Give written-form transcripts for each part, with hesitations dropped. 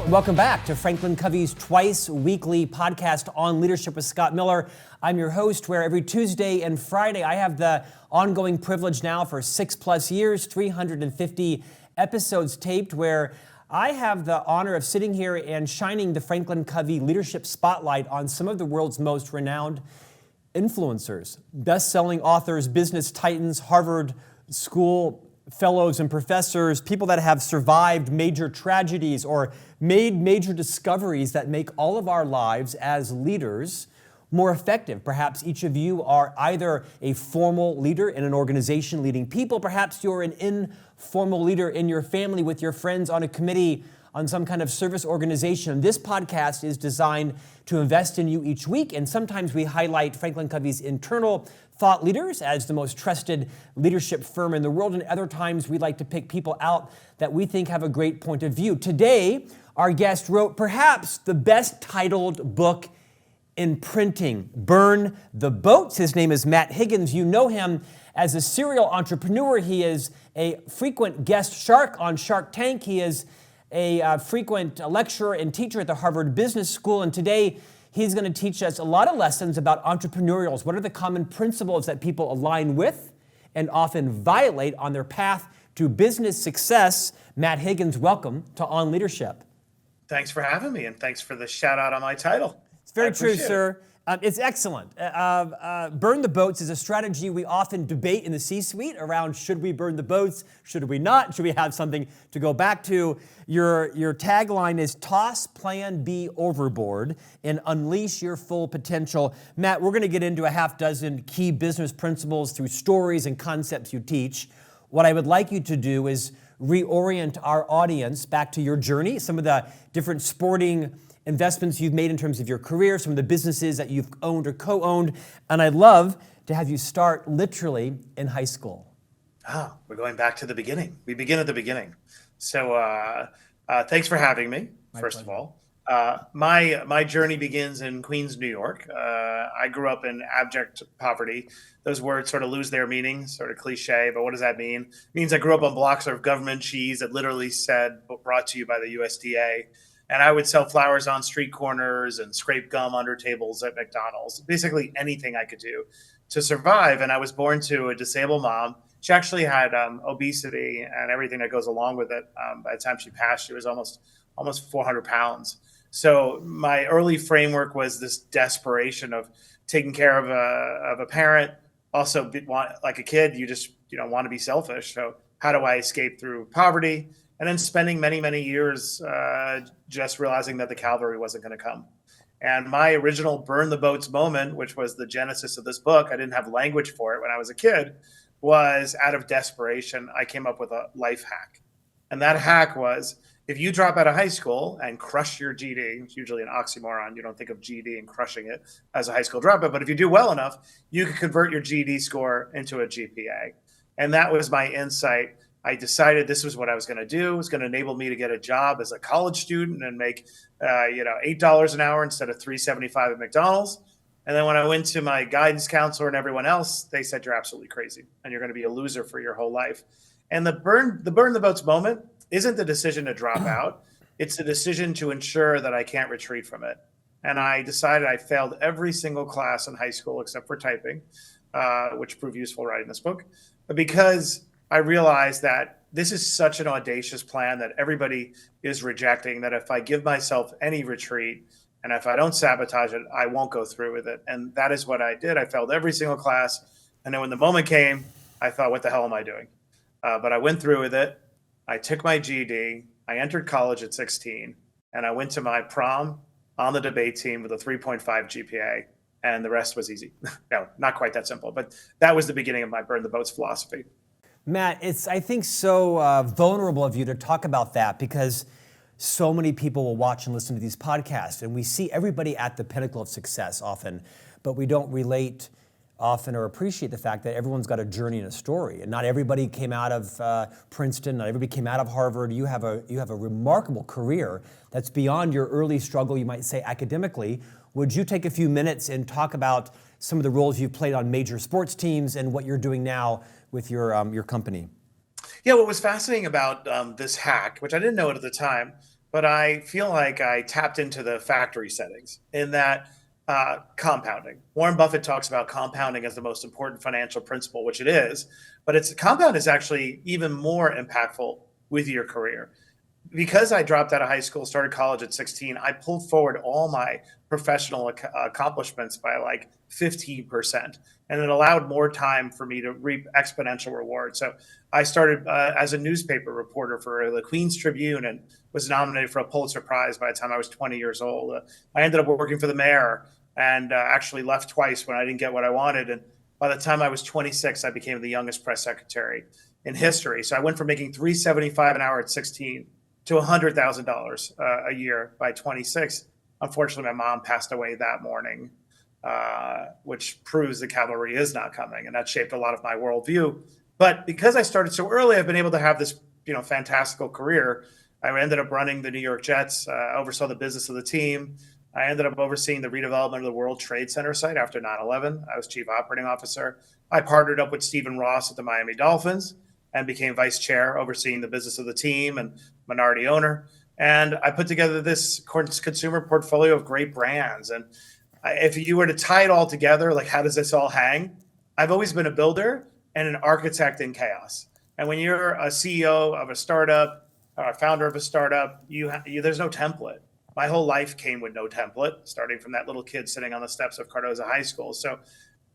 Welcome back to Franklin Covey's twice-weekly podcast on leadership with Scott Miller. I'm your host, where every Tuesday and Friday I have the ongoing privilege now for 6+ years, 350 episodes taped, where I have the honor of sitting here and shining the Franklin Covey leadership spotlight on some of the world's most renowned influencers, best-selling authors, business titans, Harvard School fellows and professors, people that have survived major tragedies or made major discoveries that make all of our lives as leaders more effective. Perhaps each of you are either a formal leader in an organization leading people, perhaps you're an informal leader in your family with your friends on a committee on some kind of service organization. This podcast is designed to invest in you each week, and sometimes we highlight Franklin Covey's internal thought leaders as the most trusted leadership firm in the world, and other times we like to pick people out that we think have a great point of view. Today, our guest wrote perhaps the best titled book in printing, Burn the Boats. His name is Matt Higgins. You know him as a serial entrepreneur. He is a frequent guest shark on Shark Tank. He is a frequent lecturer and teacher at the Harvard Business School, and today he's going to teach us a lot of lessons about entrepreneurials. What are the common principles that people align with and often violate on their path to business success? Matt Higgins, welcome to On Leadership. Thanks for having me, and thanks for the shout out on my title. It's very true, sir. It's excellent. Burn the boats is a strategy we often debate in the C-suite around, should we burn the boats? Should we not? Should we have something to go back to? Your tagline is toss plan B overboard and unleash your full potential. Matt, we're going to get into a half dozen key business principles through stories and concepts you teach. What I would like you to do is reorient our audience back to your journey, some of the different sporting investments you've made in terms of your career, some of the businesses that you've owned or co-owned, and I'd love to have you start literally in high school. We're going back to the beginning. We begin at the beginning. So thanks for having me, first of all. My journey begins in Queens, New York. I grew up in abject poverty. Those words sort of lose their meaning, sort of cliche, but what does that mean? It means I grew up on blocks of government cheese that literally said, brought to you by the USDA. And I would sell flowers on street corners and scrape gum under tables at McDonald's, basically anything I could do to survive. And I was born to a disabled mom. She actually had obesity and everything that goes along with it. By the time she passed, she was almost 400 pounds. So my early framework was this desperation of taking care of a parent. Also, like a kid, you just want to be selfish. So how do I escape through poverty? And then spending many, many years just realizing that the cavalry wasn't going to come. And my original burn the boats moment, which was the genesis of this book, I didn't have language for it when I was a kid, was out of desperation. I came up with a life hack. And that hack was, if you drop out of high school and crush your GED, it's usually an oxymoron. You don't think of GED and crushing it as a high school dropout. But if you do well enough, you can convert your GED score into a GPA. And that was my insight. I decided this was what I was going to do. It was going to enable me to get a job as a college student and make, $8 an hour instead of $3.75 at McDonald's. And then when I went to my guidance counselor and everyone else, they said, you're absolutely crazy and you're going to be a loser for your whole life. And the burn the boats moment isn't the decision to drop out. It's the decision to ensure that I can't retreat from it. And I decided I failed every single class in high school except for typing, which proved useful writing this book, because I realized that this is such an audacious plan that everybody is rejecting, that if I give myself any retreat and if I don't sabotage it, I won't go through with it. And that is what I did. I failed every single class. And then when the moment came, I thought, what the hell am I doing? But I went through with it. I took my GED. I entered college at 16. And I went to my prom on the debate team with a 3.5 GPA. And the rest was easy. No, not quite that simple. But that was the beginning of my burn the boats philosophy. Matt, it's, I think, so vulnerable of you to talk about that, because so many people will watch and listen to these podcasts, and we see everybody at the pinnacle of success often, but we don't relate often or appreciate the fact that everyone's got a journey and a story, and not everybody came out of Princeton, not everybody came out of Harvard. You have a remarkable career that's beyond your early struggle, you might say, academically. Would you take a few minutes and talk about some of the roles you've played on major sports teams and what you're doing now with your company? Yeah, what was fascinating about this hack, which I didn't know it at the time, but I feel like I tapped into the factory settings in that compounding. Warren Buffett talks about compounding as the most important financial principle, which it is, but compound is actually even more impactful with your career. Because I dropped out of high school, started college at 16, I pulled forward all my professional accomplishments by like 15%. And it allowed more time for me to reap exponential rewards. So I started as a newspaper reporter for the Queens Tribune and was nominated for a Pulitzer Prize by the time I was 20 years old. I ended up working for the mayor and actually left twice when I didn't get what I wanted. And by the time I was 26, I became the youngest press secretary in history. So I went from making $375 an hour at 16 to $100,000 a year by 26. Unfortunately, my mom passed away that morning, which proves the cavalry is not coming, and that shaped a lot of my worldview. But because I started so early, I've been able to have this, fantastical career. I ended up running the New York Jets, oversaw the business of the team. I ended up overseeing the redevelopment of the World Trade Center site after 9/11. I was chief operating officer. I partnered up with Stephen Ross at the Miami Dolphins and became vice chair, overseeing the business of the team and minority owner. And I put together this consumer portfolio of great brands. And if you were to tie it all together, like how does this all hang? I've always been a builder and an architect in chaos. And when you're a CEO of a startup or a founder of a startup, there's no template. My whole life came with no template, starting from that little kid sitting on the steps of Cardozo High School. So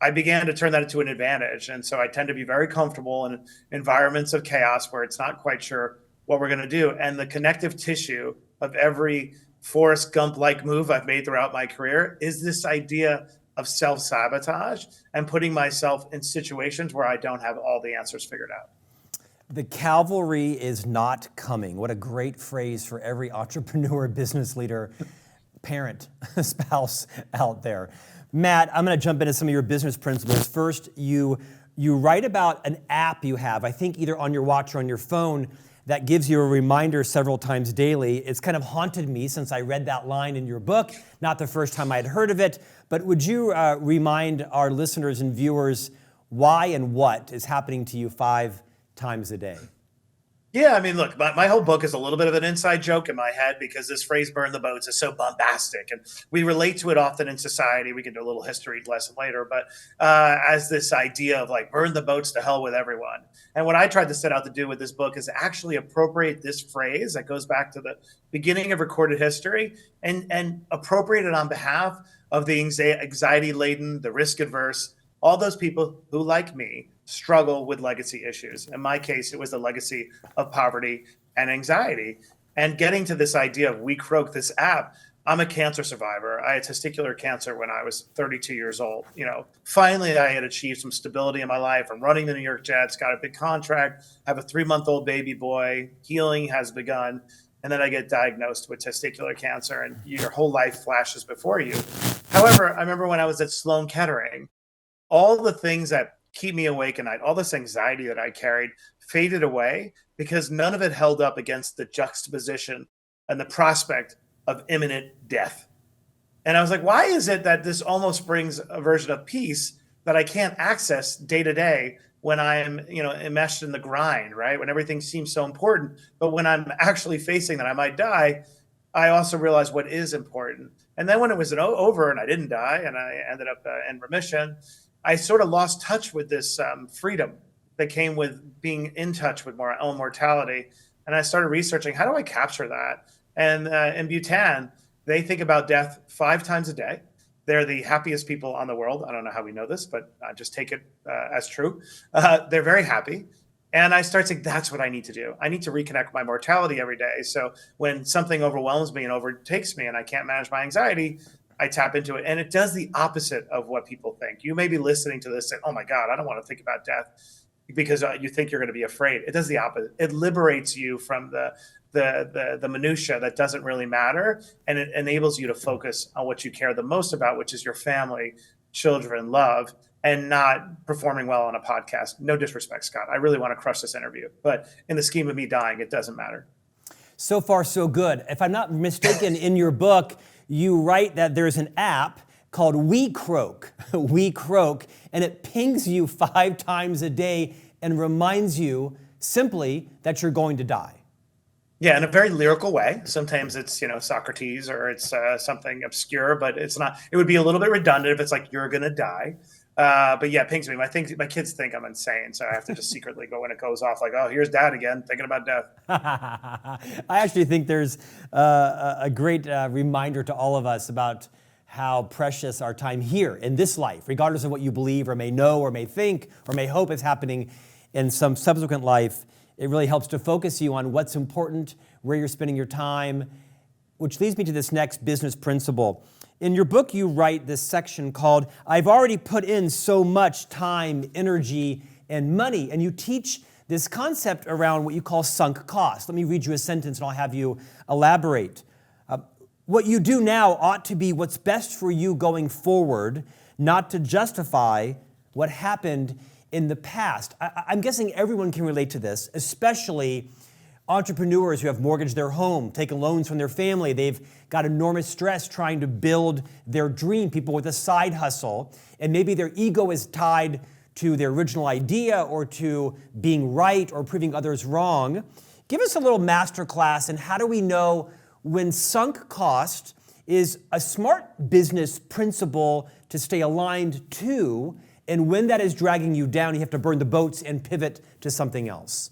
I began to turn that into an advantage. And so I tend to be very comfortable in environments of chaos where it's not quite sure what we're going to do. And the connective tissue of every Forrest Gump-like move I've made throughout my career is this idea of self-sabotage and putting myself in situations where I don't have all the answers figured out. The cavalry is not coming. What a great phrase for every entrepreneur, business leader, parent, spouse out there. Matt, I'm going to jump into some of your business principles. First, you write about an app you have, I think either on your watch or on your phone, that gives you a reminder several times daily. It's kind of haunted me since I read that line in your book. Not the first time I had heard of it, but would you remind our listeners and viewers why and what is happening to you 5 times a day? Yeah, I mean, look, my whole book is a little bit of an inside joke in my head because this phrase burn the boats is so bombastic. And we relate to it often in society. We can do a little history lesson later, but as this idea of like burn the boats to hell with everyone. And what I tried to set out to do with this book is actually appropriate this phrase that goes back to the beginning of recorded history and appropriate it on behalf of the anxiety-laden, the risk-adverse, all those people who, like me, struggle with legacy issues. In my case, it was the legacy of poverty and anxiety. And getting to this idea of We Croak, this app, I'm a cancer survivor. I had testicular cancer when I was 32 years old. Finally, I had achieved some stability in my life. I'm running the New York Jets, got a big contract, have a 3-month-old baby boy, healing has begun. And then I get diagnosed with testicular cancer and your whole life flashes before you. However, I remember when I was at Sloan Kettering, all the things that keep me awake at night, all this anxiety that I carried faded away because none of it held up against the juxtaposition and the prospect of imminent death. And I was like, why is it that this almost brings a version of peace that I can't access day to day when I'm, enmeshed in the grind, right? When everything seems so important, but when I'm actually facing that I might die, I also realized what is important. And then when it was over and I didn't die and I ended up in remission, I sort of lost touch with this freedom that came with being in touch with my own mortality. And I started researching, how do I capture that? And in Bhutan, they think about death 5 times a day. They're the happiest people on the world. I don't know how we know this, but I just take it as true. They're very happy. And I start saying, that's what I need to do. I need to reconnect my mortality every day. So when something overwhelms me and overtakes me and I can't manage my anxiety, I tap into it. And it does the opposite of what people think. You may be listening to this and, oh my God, I don't want to think about death because you think you're going to be afraid. It does the opposite. It liberates you from the minutia that doesn't really matter. And it enables you to focus on what you care the most about, which is your family, children, love, and not performing well on a podcast. No disrespect, Scott. I really want to crush this interview. But in the scheme of me dying, it doesn't matter. So far, so good. If I'm not mistaken, in your book, you write that there's an app called We Croak, We Croak, and it pings you 5 times a day and reminds you simply that you're going to die. Yeah, in a very lyrical way. Sometimes it's, Socrates or it's something obscure, but it's not. It would be a little bit redundant if it's like you're gonna die. But yeah, it pings me. My kids think I'm insane, so I have to just secretly go when it goes off, like, oh, here's dad again, thinking about death. I actually think there's a great reminder to all of us about how precious our time here in this life, regardless of what you believe or may know or may think or may hope is happening in some subsequent life. It really helps to focus you on what's important, where you're spending your time, which leads me to this next business principle. In your book, you write this section called, I've already put in so much time, energy, and money. And you teach this concept around what you call sunk cost. Let me read you a sentence and I'll have you elaborate. What you do now ought to be what's best for you going forward, not to justify what happened in the past. I'm guessing everyone can relate to this, especially entrepreneurs who have mortgaged their home, taken loans from their family. They've got enormous stress trying to build their dream, people with a side hustle, and maybe their ego is tied to their original idea or to being right or proving others wrong. Give us a little masterclass in how do we know when sunk cost is a smart business principle to stay aligned to, and when that is dragging you down, you have to burn the boats and pivot to something else.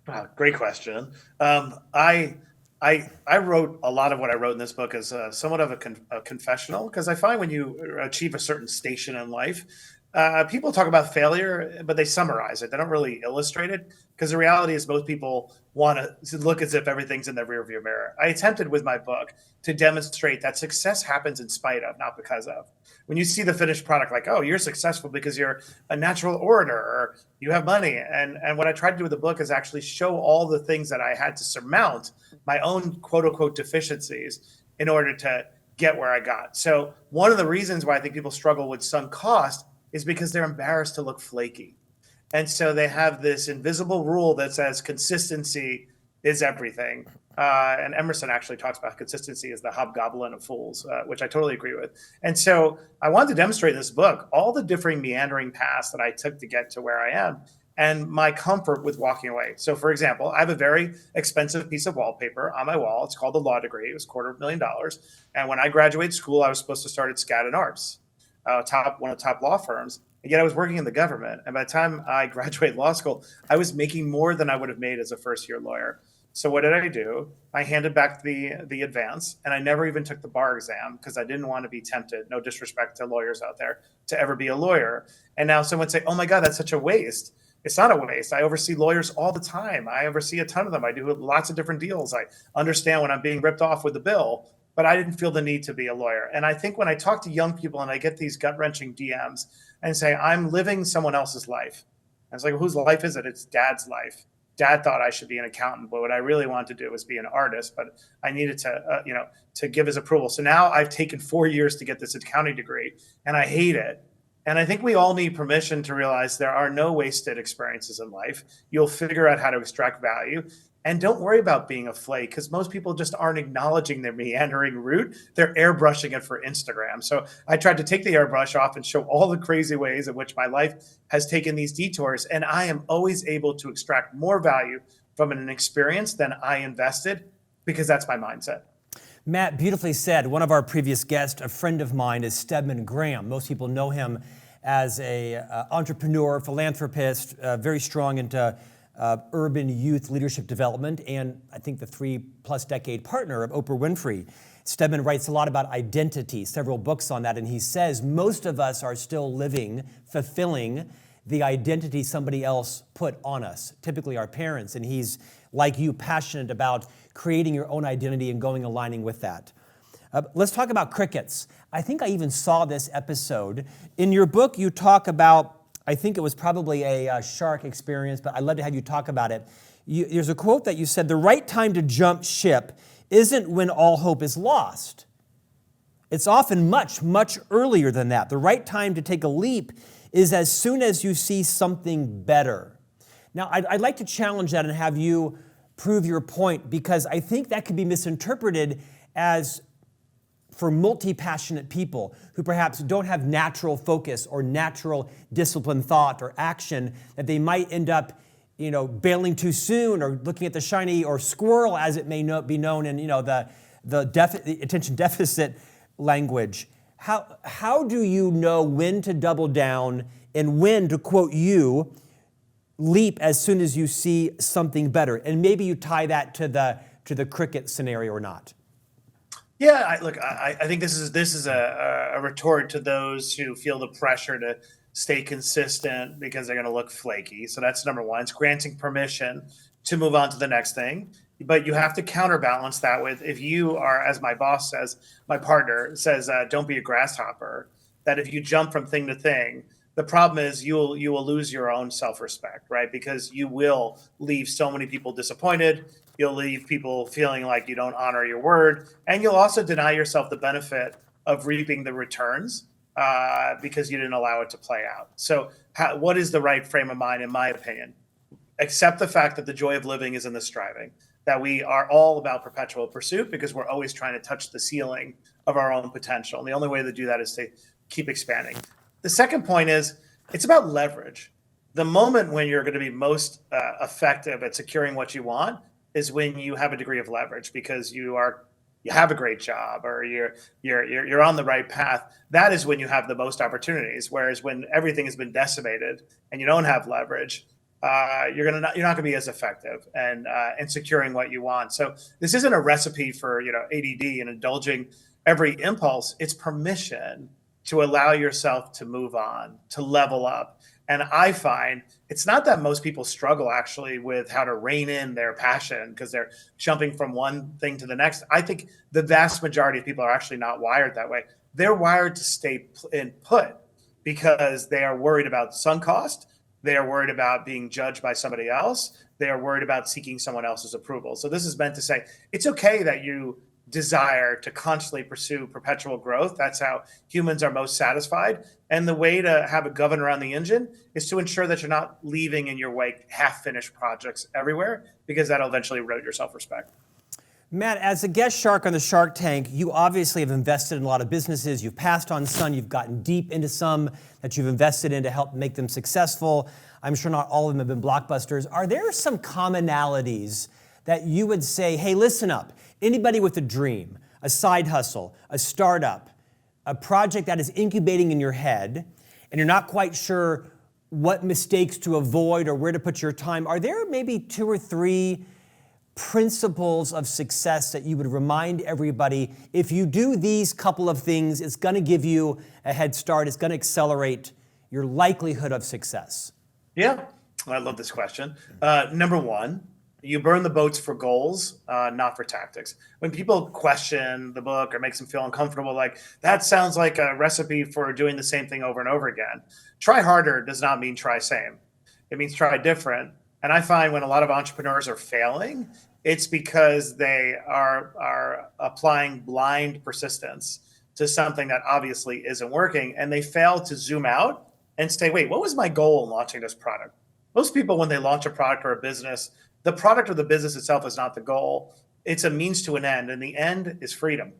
Wow, great question. I wrote a lot of what I wrote in this book as somewhat of a confessional, because I find when you achieve a certain station in life, people talk about failure, but they summarize it. They don't really illustrate it, because the reality is most people want to look as if everything's in the rearview mirror. I attempted with my book to demonstrate that success happens in spite of, not because of. When you see the finished product, like, oh, you're successful because you're a natural orator or you have money. And what I tried to do with the book is actually show all the things that I had to surmount, my own quote unquote deficiencies, in order to get where I got. So one of the reasons why I think people struggle with sunk cost is because they're embarrassed to look flaky. And so they have this invisible rule that says consistency is everything. And Emerson actually talks about consistency as the hobgoblin of fools, which I totally agree with. And so I wanted to demonstrate in this book all the differing meandering paths that I took to get to where I am and my comfort with walking away. So for example, I have a very expensive piece of wallpaper on my wall. It's called the law degree. It was $250,000. And when I graduated school, I was supposed to start at Skadden Arps, one of the top law firms. And yet I was working in the government. And by the time I graduated law school, I was making more than I would have made as a first-year lawyer. So what did I do? I handed back the advance, and I never even took the bar exam because I didn't want to be tempted, no disrespect to lawyers out there, to ever be a lawyer. And now someone say, oh my God, that's such a waste. It's not a waste. I oversee lawyers all the time. I oversee a ton of them. I do lots of different deals. I understand when I'm being ripped off with the bill, but I didn't feel the need to be a lawyer. And I think when I talk to young people and I get these gut-wrenching DMs and say, I'm living someone else's life. I was like, well, whose life is it? It's dad's life. Dad thought I should be an accountant, but what I really wanted to do was be an artist, but I needed to give his approval. So now I've taken 4 years to get this accounting degree and I hate it. And I think we all need permission to realize there are no wasted experiences in life. You'll figure out how to extract value. And don't worry about being a flake, because most people just aren't acknowledging their meandering route. They're airbrushing it for Instagram. So I tried to take the airbrush off and show all the crazy ways in which my life has taken these detours. And I am always able to extract more value from an experience than I invested, because that's my mindset. Matt, beautifully said. One of our previous guests, a friend of mine, is Stedman Graham. Most people know him as an entrepreneur, philanthropist, very strong into urban youth leadership development, and I think the 3+ decade partner of Oprah Winfrey. Stedman writes a lot about identity, several books on that, and he says most of us are still living, fulfilling the identity somebody else put on us, typically our parents, and he's, like you, passionate about creating your own identity and aligning with that. Let's talk about crickets. I think I even saw this episode. In your book, you talk about, I think it was probably a shark experience, but I'd love to have you talk about it. There's a quote that you said, the right time to jump ship isn't when all hope is lost. It's often much, much earlier than that. The right time to take a leap is as soon as you see something better. Now, I'd like to challenge that and have you prove your point, because I think that could be misinterpreted as for multi-passionate people who perhaps don't have natural focus or natural disciplined thought or action, that they might end up bailing too soon or looking at the shiny or squirrel, as it may be known in, the attention deficit language. How do you know when to double down and when, to quote you, leap as soon as you see something better? And maybe you tie that to the cricket scenario or not. Yeah, I think this is a retort to those who feel the pressure to stay consistent because they're going to look flaky. So that's number one. It's granting permission to move on to the next thing. But you have to counterbalance that with, if you are, as my boss says, my partner says, don't be a grasshopper, that if you jump from thing to thing, the problem is you will lose your own self-respect, right? Because you will leave so many people disappointed. You'll leave people feeling like you don't honor your word. And you'll also deny yourself the benefit of reaping the returns because you didn't allow it to play out. So what is the right frame of mind, in my opinion? Accept the fact that the joy of living is in the striving, that we are all about perpetual pursuit because we're always trying to touch the ceiling of our own potential. And the only way to do that is to keep expanding. The second point is it's about leverage. The moment when you're going to be most effective at securing what you want is when you have a degree of leverage because you have a great job or you're on the right path. That is when you have the most opportunities. Whereas when everything has been decimated and you don't have leverage, you're not going to be as effective and in securing what you want. So this isn't a recipe for ADD and indulging every impulse. It's permission to allow yourself to move on, to level up. And I find it's not that most people struggle actually with how to rein in their passion because they're jumping from one thing to the next. I think the vast majority of people are actually not wired that way. They're wired to stay put because they are worried about sunk cost. They are worried about being judged by somebody else. They are worried about seeking someone else's approval. So this is meant to say it's okay that you desire to constantly pursue perpetual growth. That's how humans are most satisfied. And the way to have a governor on the engine is to ensure that you're not leaving in your wake half-finished projects everywhere, because that'll eventually erode your self-respect. Matt, as a guest shark on the Shark Tank, you obviously have invested in a lot of businesses. You've passed on some, you've gotten deep into some that you've invested in to help make them successful. I'm sure not all of them have been blockbusters. Are there some commonalities that you would say, hey, listen up, anybody with a dream, a side hustle, a startup, a project that is incubating in your head, and you're not quite sure what mistakes to avoid or where to put your time, are there maybe 2 or 3 principles of success that you would remind everybody, if you do these couple of things, it's going to give you a head start, it's going to accelerate your likelihood of success? Yeah, I love this question. Number one, you burn the boats for goals, not for tactics. When people question the book or makes them feel uncomfortable, like that sounds like a recipe for doing the same thing over and over again. Try harder does not mean try same. It means try different. And I find when a lot of entrepreneurs are failing, it's because they are applying blind persistence to something that obviously isn't working. And they fail to zoom out and say, wait, what was my goal in launching this product? Most people, when they launch a product or a business, the product or the business itself is not the goal. It's a means to an end. And the end is freedom.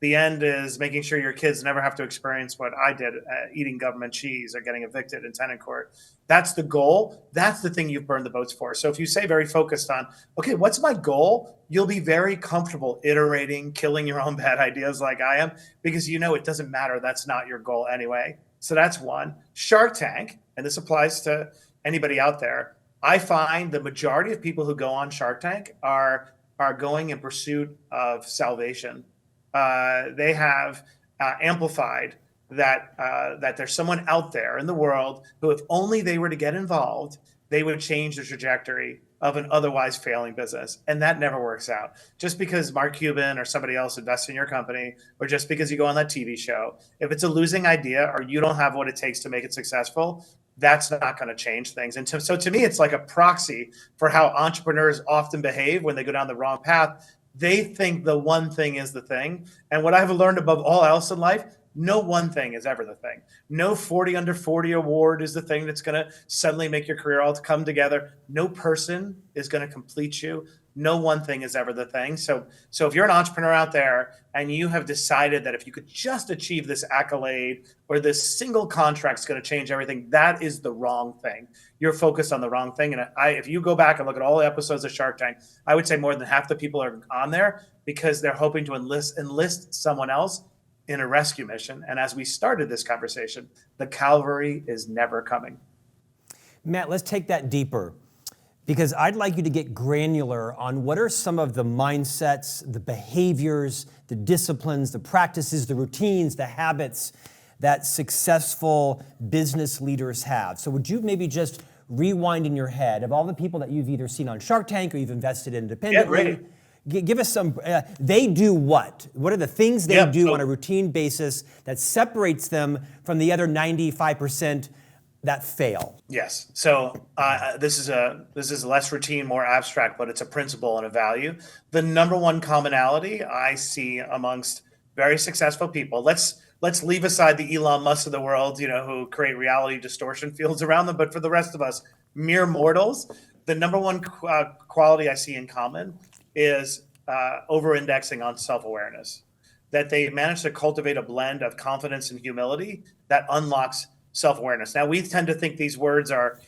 The end is making sure your kids never have to experience what I did, eating government cheese or getting evicted in tenant court. That's the goal. That's the thing you've burned the boats for. So if you say very focused on, okay, what's my goal? You'll be very comfortable iterating, killing your own bad ideas like I am, because you know it doesn't matter. That's not your goal anyway. So that's one. Shark Tank, and this applies to anybody out there, I find the majority of people who go on Shark Tank are going in pursuit of salvation. They have amplified that there's someone out there in the world who, if only they were to get involved, they would change the trajectory of an otherwise failing business. And that never works out. Just because Mark Cuban or somebody else invests in your company, or just because you go on that TV show, if it's a losing idea or you don't have what it takes to make it successful, that's not going to change things. And so to me, it's like a proxy for how entrepreneurs often behave when they go down the wrong path. They think the one thing is the thing. And what I've learned above all else in life, no one thing is ever the thing. No 40 under 40 award is the thing that's going to suddenly make your career all come together. No person is going to complete you. No one thing is ever the thing. So if you're an entrepreneur out there and you have decided that if you could just achieve this accolade or this single contract is going to change everything, that is the wrong thing. You're focused on the wrong thing. And if you go back and look at all the episodes of Shark Tank, I would say more than half the people are on there because they're hoping to enlist someone else in a rescue mission. And as we started this conversation, the cavalry is never coming. Matt, let's take that deeper, because I'd like you to get granular on what are some of the mindsets, the behaviors, the disciplines, the practices, the routines, the habits that successful business leaders have. So would you maybe just rewind in your head of all the people that you've either seen on Shark Tank or you've invested in independently? Yeah, give us some, they do what? What are the things they do on a routine basis that separates them from the other 95% that fail? Yes. So this is less routine, more abstract, but it's a principle and a value. The number one commonality I see amongst very successful people, let's leave aside the Elon Musk of the world, who create reality distortion fields around them. But for the rest of us, mere mortals, the number one quality I see in common is over-indexing on self-awareness. That they manage to cultivate a blend of confidence and humility that unlocks self-awareness. Now, we tend to think these words are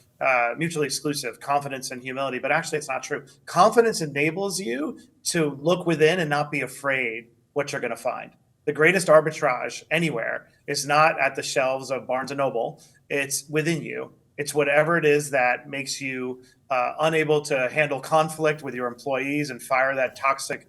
mutually exclusive, confidence and humility, but actually it's not true. Confidence enables you to look within and not be afraid what you're going to find. The greatest arbitrage anywhere is not at the shelves of Barnes & Noble. It's within you. It's whatever it is that makes you unable to handle conflict with your employees and fire that toxic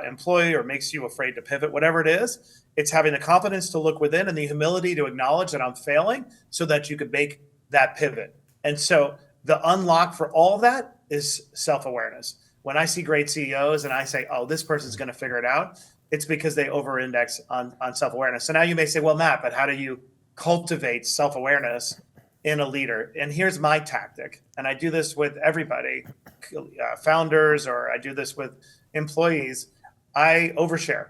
employee, or makes you afraid to pivot, whatever it is. It's having the confidence to look within and the humility to acknowledge that I'm failing so that you could make that pivot. And so the unlock for all of that is self-awareness. When I see great CEOs and I say, oh, this person's going to figure it out, it's because they over-index on self-awareness. So now you may say, well, Matt, but how do you cultivate self-awareness in a leader? And here's my tactic. And I do this with everybody, founders, or I do this with employees. I overshare.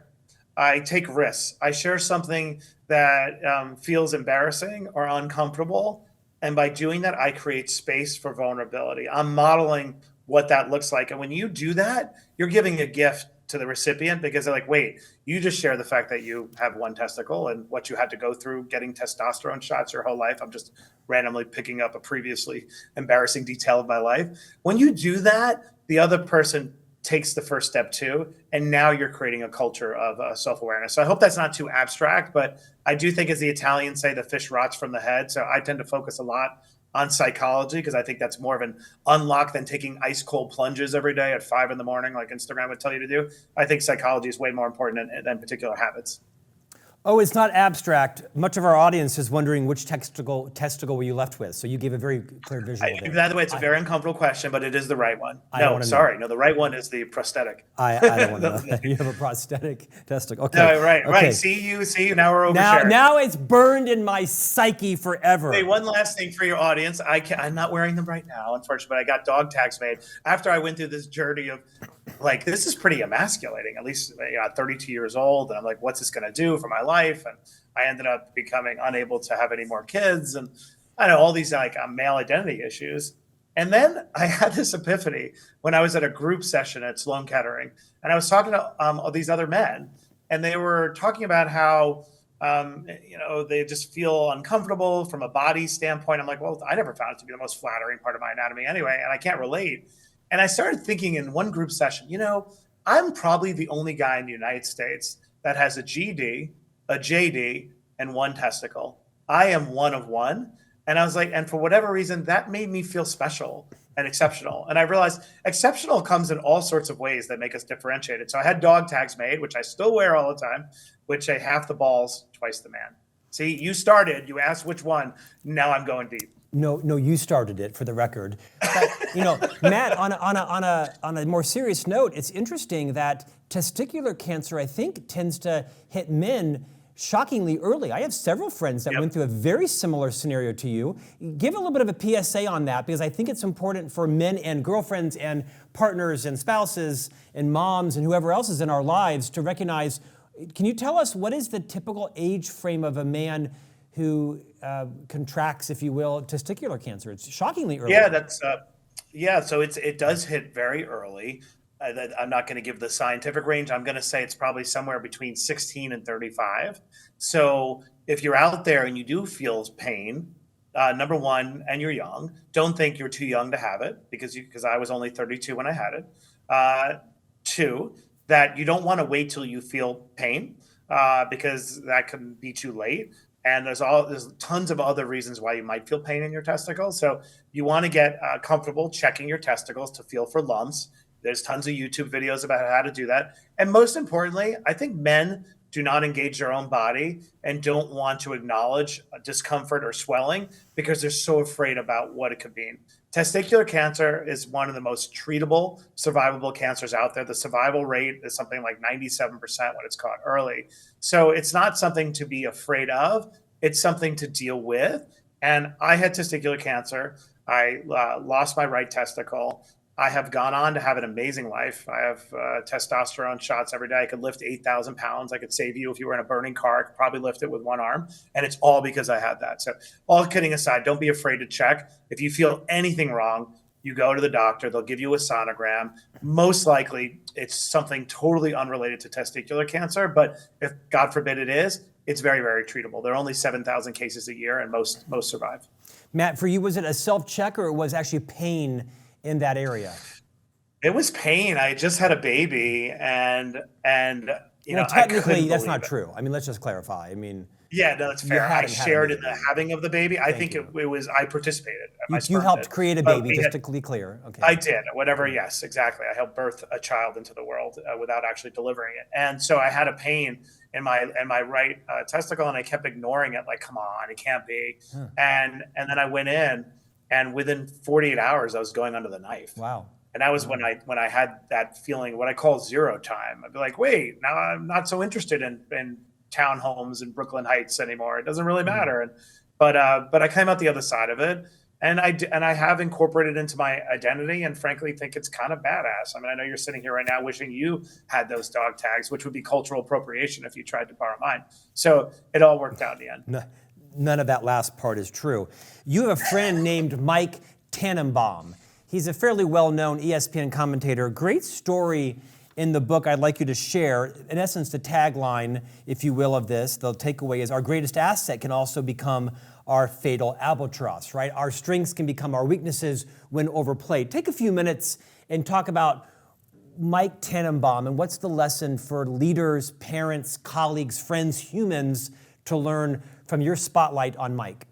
I take risks. I share something that feels embarrassing or uncomfortable. And by doing that, I create space for vulnerability. I'm modeling what that looks like. And when you do that, you're giving a gift to the recipient, because they're like, wait, you just share the fact that you have one testicle and what you had to go through getting testosterone shots your whole life. I'm just randomly picking up a previously embarrassing detail of my life. When you do that, the other person takes the first step too, and now you're creating a culture of self-awareness. So I hope that's not too abstract, but I do think, as the Italians say, the fish rots from the head. So I tend to focus a lot on psychology, because I think that's more of an unlock than taking ice cold plunges every day at 5 a.m, like Instagram would tell you to do. I think psychology is way more important than particular habits. Oh, it's not abstract. Much of our audience is wondering which testicle were you left with. So you gave a very clear visual there. By the way, it's a very uncomfortable question, but it is the right one. No, the right one is the prosthetic. I don't want to know that. You have a prosthetic testicle. Okay. No, right. Okay. See you. Now we're oversharing. Now it's burned in my psyche forever. Hey, one last thing for your audience. I'm not wearing them right now, unfortunately, but I got dog tags made after I went through this journey of, like, this is pretty emasculating, at least at 32 years old. And I'm like, what's this going to do for my life? And I ended up becoming unable to have any more kids. And I know all these male identity issues. And then I had this epiphany when I was at a group session at Sloan Kettering. And I was talking to these other men, and they were talking about how, they just feel uncomfortable from a body standpoint. I'm like, well, I never found it to be the most flattering part of my anatomy anyway, and I can't relate. And I started thinking in one group session, I'm probably the only guy in the United States that has a GD, a JD, and one testicle. I am one of one. And I was like, and for whatever reason, that made me feel special and exceptional. And I realized exceptional comes in all sorts of ways that make us differentiated. So I had dog tags made, which I still wear all the time, which say half the balls, twice the man. See, you started, you asked which one. Now I'm going deep. No, you started it, for the record. But, Matt, on a more serious note, it's interesting that testicular cancer, I think, tends to hit men shockingly early. I have several friends that went through a very similar scenario to you. Give a little bit of a PSA on that, because I think it's important for men and girlfriends and partners and spouses and moms and whoever else is in our lives to recognize. Can you tell us what is the typical age frame of a man who contracts, if you will, testicular cancer? It's shockingly early. Yeah, so it does hit very early. I'm not going to give the scientific range. I'm going to say it's probably somewhere between 16 and 35. So if you're out there and you do feel pain, number one, and you're young, don't think you're too young to have it because I was only 32 when I had it. Two, that you don't want to wait till you feel pain because that can be too late. And there's tons of other reasons why you might feel pain in your testicles. So you want to get comfortable checking your testicles to feel for lumps. There's tons of YouTube videos about how to do that. And most importantly, I think men do not engage their own body and don't want to acknowledge discomfort or swelling because they're so afraid about what it could mean. Testicular cancer is one of the most treatable, survivable cancers out there. The survival rate is something like 97% when it's caught early. So it's not something to be afraid of. It's something to deal with. And I had testicular cancer. I lost my right testicle. I have gone on to have an amazing life. I have testosterone shots every day. I could lift 8,000 pounds. I could save you if you were in a burning car. I could probably lift it with one arm. And it's all because I had that. So all kidding aside, don't be afraid to check. If you feel anything wrong, you go to the doctor. They'll give you a sonogram. Most likely, it's something totally unrelated to testicular cancer. But if God forbid it is, it's very, very treatable. There are only 7,000 cases a year, and most survive. Matt, for you, was it a self-check or it was actually pain in that area? It was pain. I just had a baby, and technically that's not true. I mean, let's just clarify. I mean, yeah, no, that's fair. I shared in the having of the baby. I think it was. I participated. You helped create a baby, just to be clear. Okay. I did. Whatever. Yes, exactly. I helped birth a child into the world without actually delivering it, and so I had a pain in my right testicle, and I kept ignoring it. Like, come on, it can't be. And then I went in. And within 48 hours, I was going under the knife. Wow. And that was when I had that feeling, what I call zero time. I'd be like, wait, now I'm not so interested in townhomes in Brooklyn Heights anymore. It doesn't really matter. But I came out the other side of it. And I have incorporated into my identity and frankly think it's kind of badass. I mean, I know you're sitting here right now wishing you had those dog tags, which would be cultural appropriation if you tried to borrow mine. So it all worked out in the end. No. None of that last part is true. You have a friend named Mike Tannenbaum. He's a fairly well-known ESPN commentator. Great story in the book I'd like you to share. In essence, the tagline, if you will, of this, the takeaway is our greatest asset can also become our fatal albatross, right? Our strengths can become our weaknesses when overplayed. Take a few minutes and talk about Mike Tannenbaum and what's the lesson for leaders, parents, colleagues, friends, humans to learn from your spotlight on Mike.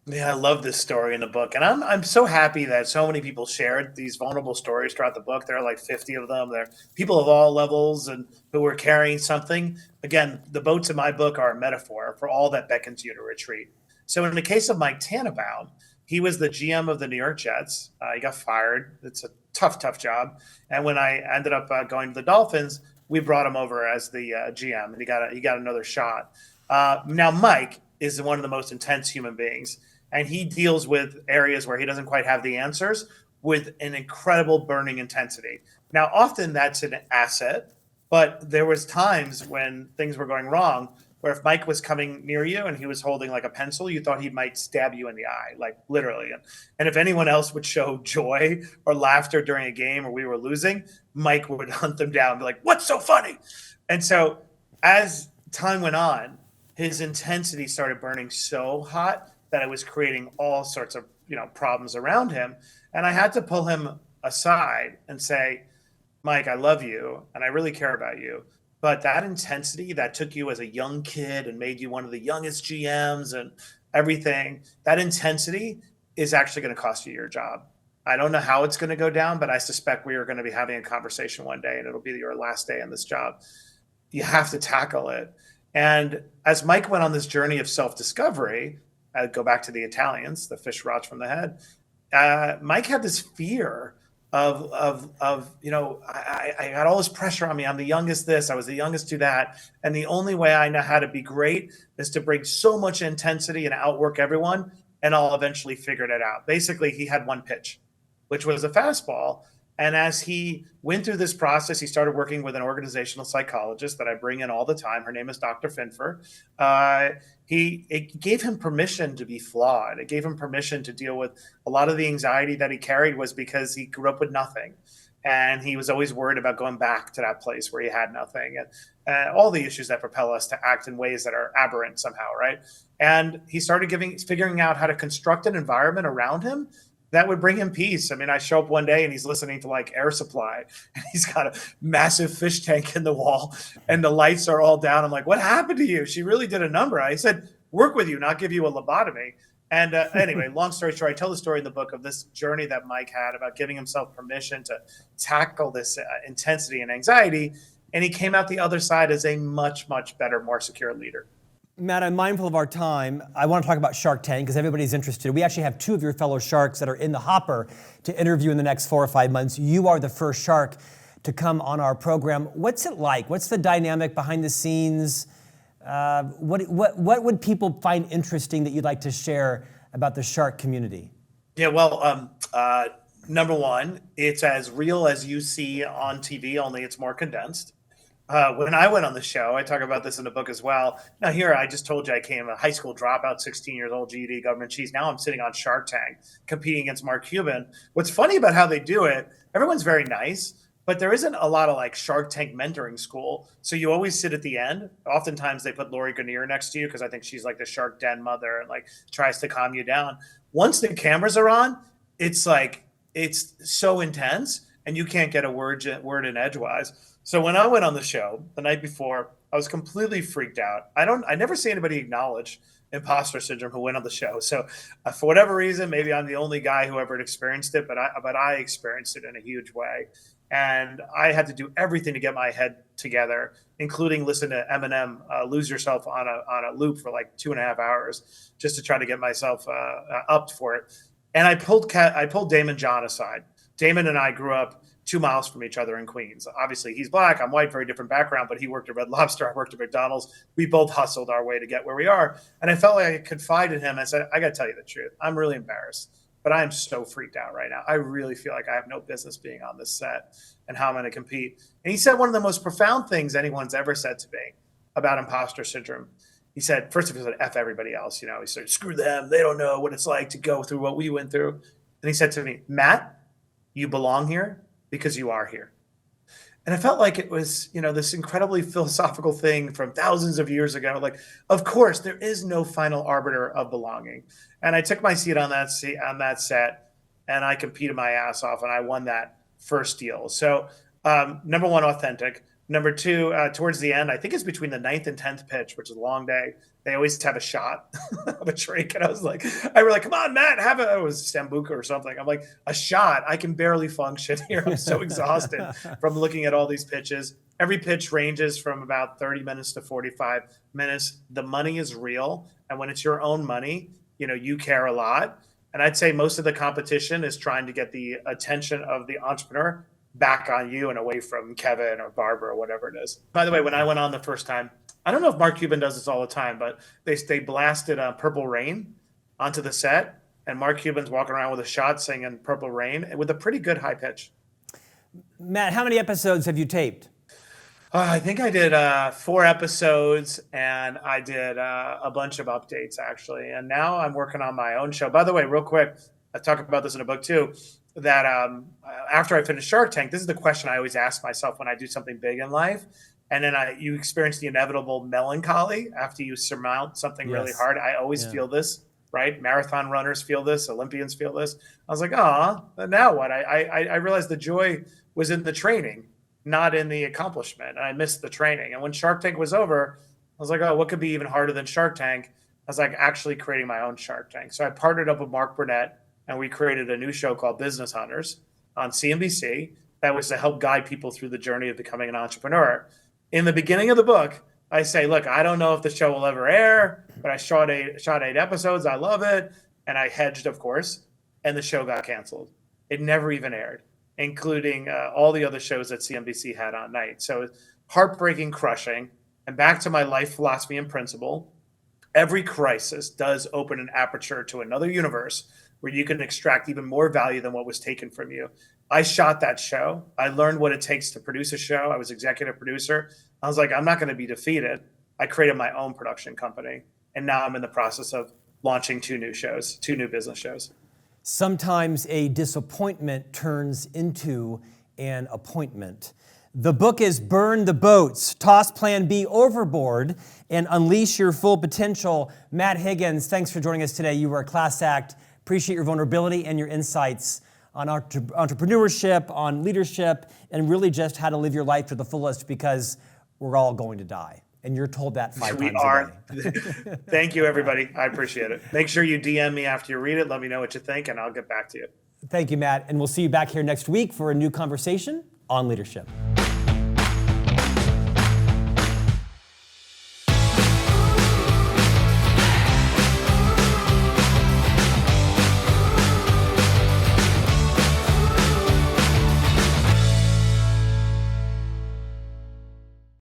Yeah, I love this story in the book. And I'm so happy that so many people shared these vulnerable stories throughout the book. There are like 50 of them. There are people of all levels and who are carrying something. Again, the boats in my book are a metaphor for all that beckons you to retreat. So in the case of Mike Tannenbaum, he was the GM of the New York Jets. He got fired. It's a tough job. And when I ended up going to the Dolphins, we brought him over as the GM, and he got another shot. Now, Mike is one of the most intense human beings, and he deals with areas where he doesn't quite have the answers with an incredible burning intensity. Now, often that's an asset, but there was times when things were going wrong where if Mike was coming near you and he was holding like a pencil, you thought he might stab you in the eye, like literally. And if anyone else would show joy or laughter during a game or we were losing, Mike would hunt them down and be like, what's so funny? And so as time went on, his intensity started burning so hot that it was creating all sorts of problems around him. And I had to pull him aside and say, Mike, I love you and I really care about you. But that intensity that took you as a young kid and made you one of the youngest GMs and everything, that intensity is actually going to cost you your job. I don't know how it's going to go down, but I suspect we are going to be having a conversation one day and it'll be your last day in this job. You have to tackle it. And as Mike went on this journey of self-discovery, I'd go back to the Italians, the fish rots from the head. Mike had this fear of I got all this pressure on me. I'm the youngest this, I was the youngest do that. And the only way I know how to be great is to bring so much intensity and outwork everyone, and I'll eventually figure it out. Basically, he had one pitch, which was a fastball. And as he went through this process, he started working with an organizational psychologist that I bring in all the time. Her name is Dr. Finfer. It gave him permission to be flawed. It gave him permission to deal with a lot of the anxiety that he carried was because he grew up with nothing. And he was always worried about going back to that place where he had nothing, and all the issues that propel us to act in ways that are aberrant somehow, right? And he started figuring out how to construct an environment around him that would bring him peace. I mean, I show up one day and he's listening to like Air Supply, and he's got a massive fish tank in the wall, and the lights are all down. I'm like, what happened to you? She really did a number. I said, work with you, not give you a lobotomy. And anyway, long story short, I tell the story in the book of this journey that Mike had about giving himself permission to tackle this intensity and anxiety. And he came out the other side as a much, much better, more secure leader. Matt, I'm mindful of our time. I want to talk about Shark Tank because everybody's interested. We actually have two of your fellow sharks that are in the hopper to interview in the next 4 or 5 months. You are the first shark to come on our program. What's it like? What's the dynamic behind the scenes? What would people find interesting that you'd like to share about the shark community? Yeah, well, number one, it's as real as you see on TV, only it's more condensed. When I went on the show, I talk about this in the book as well. Now here, I just told you I came a high school dropout, 16 years old, GED, government cheese. Now I'm sitting on Shark Tank competing against Mark Cuban. What's funny about how they do it, everyone's very nice, but there isn't a lot of like Shark Tank mentoring school. So you always sit at the end. Oftentimes they put Lori Greiner next to you because I think she's like the Shark Den mother and like tries to calm you down. Once the cameras are on, it's so intense and you can't get a word in edgewise. So when I went on the show the night before, I was completely freaked out. I never see anybody acknowledge imposter syndrome who went on the show. So for whatever reason, maybe I'm the only guy who ever experienced it, but I experienced it in a huge way. And I had to do everything to get my head together, including listen to Eminem, Lose Yourself on a loop for like 2.5 hours just to try to get myself upped for it. And I pulled Damon John aside. Damon and I grew up 2 miles from each other in Queens. Obviously, he's black, I'm white, very different background, but he worked at Red Lobster, I worked at McDonald's. We both hustled our way to get where we are. And I felt like I could confide in him. I said, I got to tell you the truth. I'm really embarrassed, but I am so freaked out right now. I really feel like I have no business being on this set and how I'm going to compete. And he said one of the most profound things anyone's ever said to me about imposter syndrome. He said, first of all, he said, F everybody else. He said, screw them. They don't know what it's like to go through what we went through. And he said to me, Matt, you belong here because you are here. And I felt like it was, this incredibly philosophical thing from thousands of years ago. Like, of course, there is no final arbiter of belonging. And I took my seat on that set, and I competed my ass off, and I won that first deal. So, number one, authentic. Number two, towards the end, I think it's between the 9th and 10th pitch, which is a long day. They always have a shot of a drink. And I was like, come on, Matt, it was Sambuca or something. I'm like, a shot? I can barely function here. I'm so exhausted from looking at all these pitches. Every pitch ranges from about 30 minutes to 45 minutes. The money is real. And when it's your own money, you care a lot. And I'd say most of the competition is trying to get the attention of the entrepreneur back on you and away from Kevin or Barbara or whatever it is. By the way, when I went on the first time, I don't know if Mark Cuban does this all the time, but they blasted Purple Rain onto the set, and Mark Cuban's walking around with a shot singing Purple Rain with a pretty good high pitch. Matt, how many episodes have you taped? I think I did 4 episodes, and I did a bunch of updates, actually. And now I'm working on my own show. By the way, real quick, I talk about this in a book, too, that after I finish Shark Tank, this is the question I always ask myself when I do something big in life. And then you experience the inevitable melancholy after you surmount something really hard. I always feel this, right? Marathon runners feel this. Olympians feel this. I was like, now what? I realized the joy was in the training, not in the accomplishment. And I missed the training. And when Shark Tank was over, I was like, what could be even harder than Shark Tank? I was like actually creating my own Shark Tank. So I partnered up with Mark Burnett, and we created a new show called Business Hunters on CNBC that was to help guide people through the journey of becoming an entrepreneur. In the beginning of the book, I say, look, I don't know if the show will ever air, but I shot 8 episodes. I love it. And I hedged, of course, and the show got canceled. It never even aired, including all the other shows that CNBC had on night. So heartbreaking, crushing. And back to my life philosophy and principle, every crisis does open an aperture to another universe where you can extract even more value than what was taken from you. I shot that show. I learned what it takes to produce a show. I was executive producer. I was like, I'm not going to be defeated. I created my own production company. And now I'm in the process of launching 2 new business shows. Sometimes a disappointment turns into and appointment. The book is Burn the Boats, Toss Plan B Overboard, and Unleash Your Full Potential. Matt Higgins, thanks for joining us today. You were a class act. Appreciate your vulnerability and your insights on entrepreneurship, on leadership, and really just how to live your life to the fullest, because we're all going to die. And you're told that five times a day. Thank you, everybody. I appreciate it. Make sure you DM me after you read it. Let me know what you think, and I'll get back to you. Thank you, Matt. And we'll see you back here next week for a new conversation on leadership.